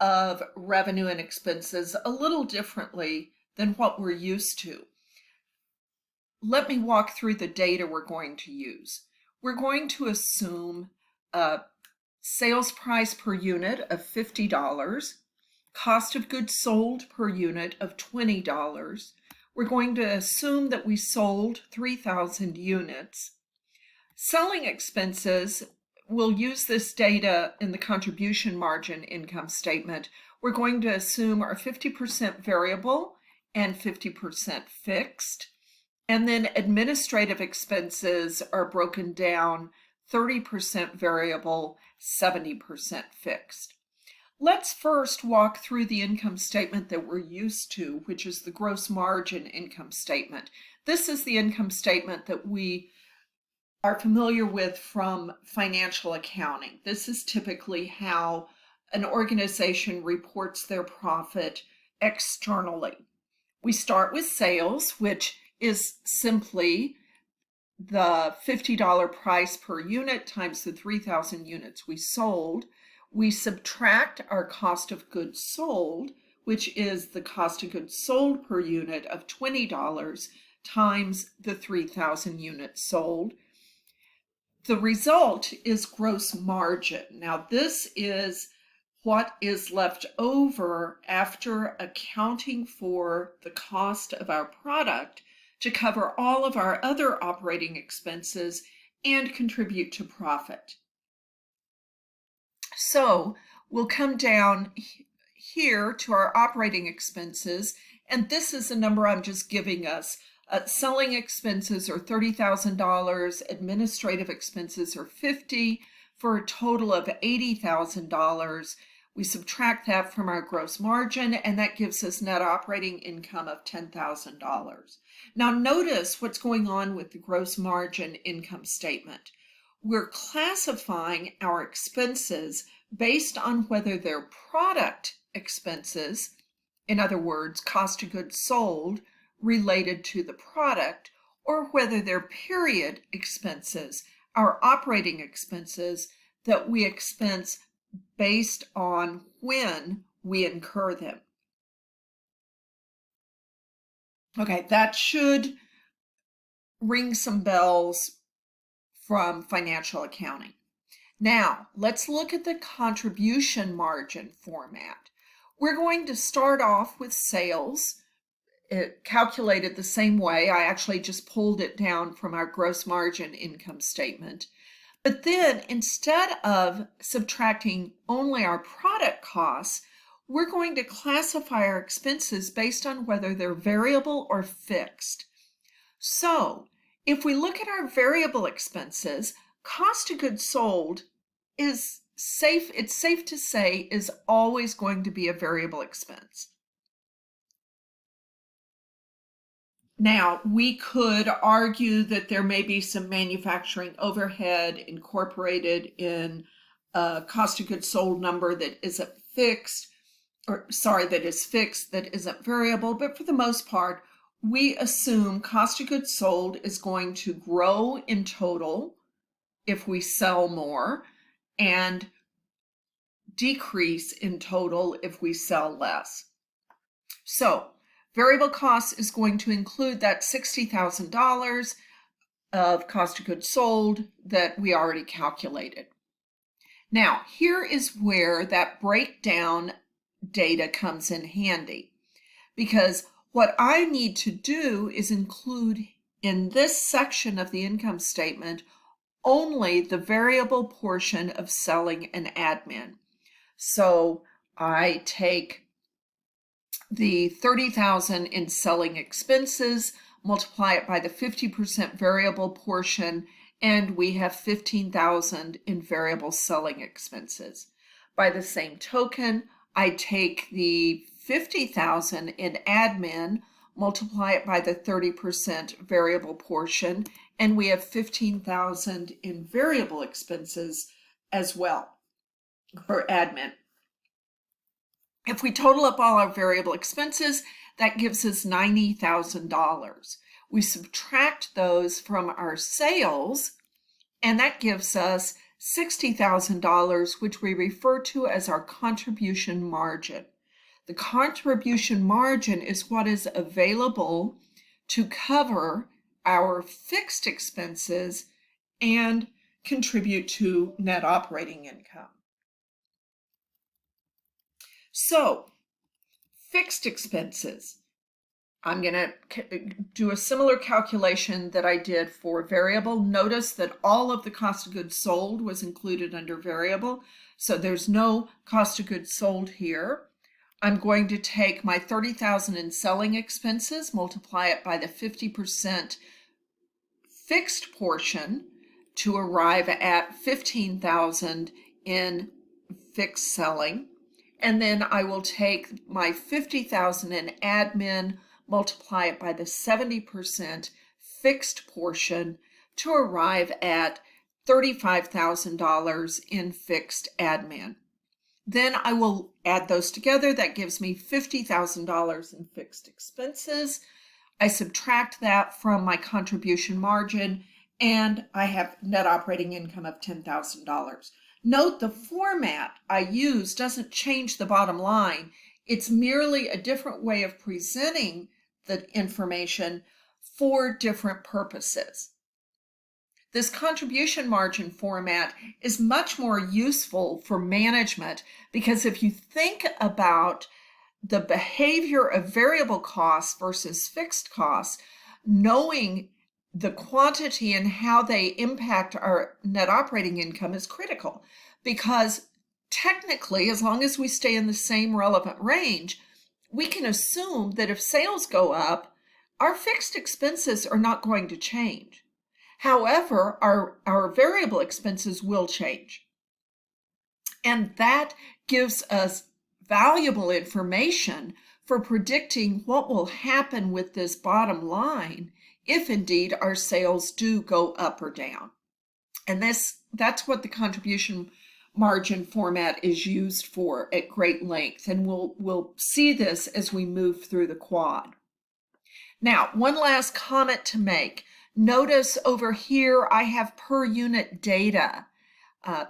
of revenue and expenses a little differently than what we're used to. Let me walk through the data we're going to use. We're going to assume a sales price per unit of $50, cost of goods sold per unit of $20. We're going to assume that we sold 3,000 units. Selling expenses, we'll use this data in the contribution margin income statement. We're going to assume are 50% variable and 50% fixed. And then administrative expenses are broken down 30% variable, 70% fixed. Let's first walk through the income statement that we're used to, which is the gross margin income statement. This is the income statement that we are familiar with from financial accounting. This is typically how an organization reports their profit externally. We start with sales, which is simply the $50 price per unit times the 3,000 units we sold. We subtract our cost of goods sold, which is the cost of goods sold per unit of $20 times the 3,000 units sold. The result is gross margin. Now, this is what is left over after accounting for the cost of our product to cover all of our other operating expenses and contribute to profit. So we'll come down here to our operating expenses, and this is a number I'm just giving us. Selling expenses are $30,000, administrative expenses are $50,000, for a total of $80,000. We subtract that from our gross margin, and that gives us net operating income of $10,000. Now notice what's going on with the gross margin income statement. We're classifying our expenses based on whether they're product expenses, in other words, cost of goods sold related to the product, or whether they're period expenses, our operating expenses that we expense based on when we incur them. Okay, that should ring some bells from financial accounting. Now, let's look at the contribution margin format. We're going to start off with sales. It calculated the same way. I actually just pulled it down from our gross margin income statement. But then instead of subtracting only our product costs, we're going to classify our expenses based on whether they're variable or fixed. So if we look at our variable expenses, cost of goods sold is safe, it's safe to say, is always going to be a variable expense. Now, we could argue that there may be some manufacturing overhead incorporated in a cost of goods sold number that isn't fixed, that is fixed, that isn't variable, but for the most part, we assume cost of goods sold is going to grow in total if we sell more and decrease in total if we sell less. So variable costs is going to include that $60,000 of cost of goods sold that we already calculated. Now, here is where that breakdown data comes in handy, because what I need to do is include in this section of the income statement only the variable portion of selling and admin. So I take the $30,000 in selling expenses, multiply it by the 50% variable portion, and we have $15,000 in variable selling expenses. By the same token, I take the $50,000 in admin, multiply it by the 30% variable portion, and we have $15,000 in variable expenses as well, for admin. If we total up all our variable expenses, that gives us $90,000. We subtract those from our sales, and that gives us $60,000, which we refer to as our contribution margin. The contribution margin is what is available to cover our fixed expenses and contribute to net operating income. So, fixed expenses. I'm going to do a similar calculation that I did for variable. Notice that all of the cost of goods sold was included under variable, so there's no cost of goods sold here. I'm going to take my $30,000 in selling expenses, multiply it by the 50% fixed portion to arrive at $15,000 in fixed selling. And then I will take my $50,000 in admin, multiply it by the 70% fixed portion to arrive at $35,000 in fixed admin. Then I will add those together. That gives me $50,000 in fixed expenses. I subtract that from my contribution margin, and I have net operating income of $10,000. Note the format I use doesn't change the bottom line. It's merely a different way of presenting the information for different purposes. This contribution margin format is much more useful for management because if you think about the behavior of variable costs versus fixed costs, knowing the quantity and how they impact our net operating income is critical, because technically, as long as we stay in the same relevant range, we can assume that if sales go up, our fixed expenses are not going to change. However, our variable expenses will change. And that gives us valuable information for predicting what will happen with this bottom line if indeed our sales do go up or down. And that's what the contribution margin format is used for at great length, and we'll see this as we move through the quad. Now, one last comment to make. Notice over here I have per unit data.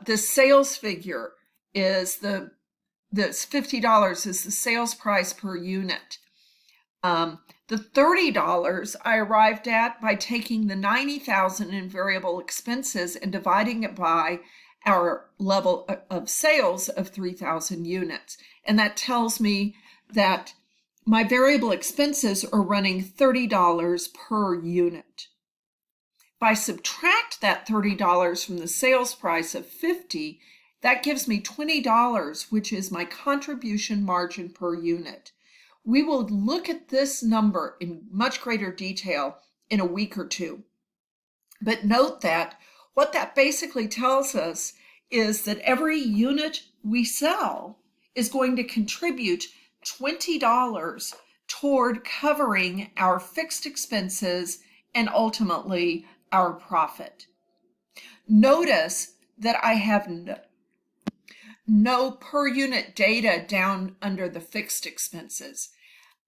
The sales figure is this $50 is the sales price per unit. The $30 I arrived at by taking the $90,000 in variable expenses and dividing it by our level of sales of 3,000 units. And that tells me that my variable expenses are running $30 per unit. If I subtract that $30 from the sales price of $50, that gives me $20, which is my contribution margin per unit. We will look at this number in much greater detail in a week or two. But note that what that basically tells us is that every unit we sell is going to contribute $20 toward covering our fixed expenses and ultimately our profit. Notice that I have no per unit data down under the fixed expenses.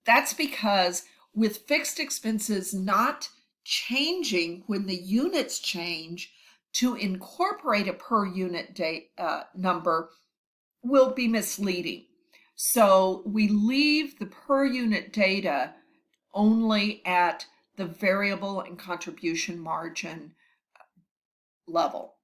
That's because with fixed expenses not changing when the units change, to incorporate a per unit number will be misleading. So we leave the per unit data only at the variable and contribution margin level.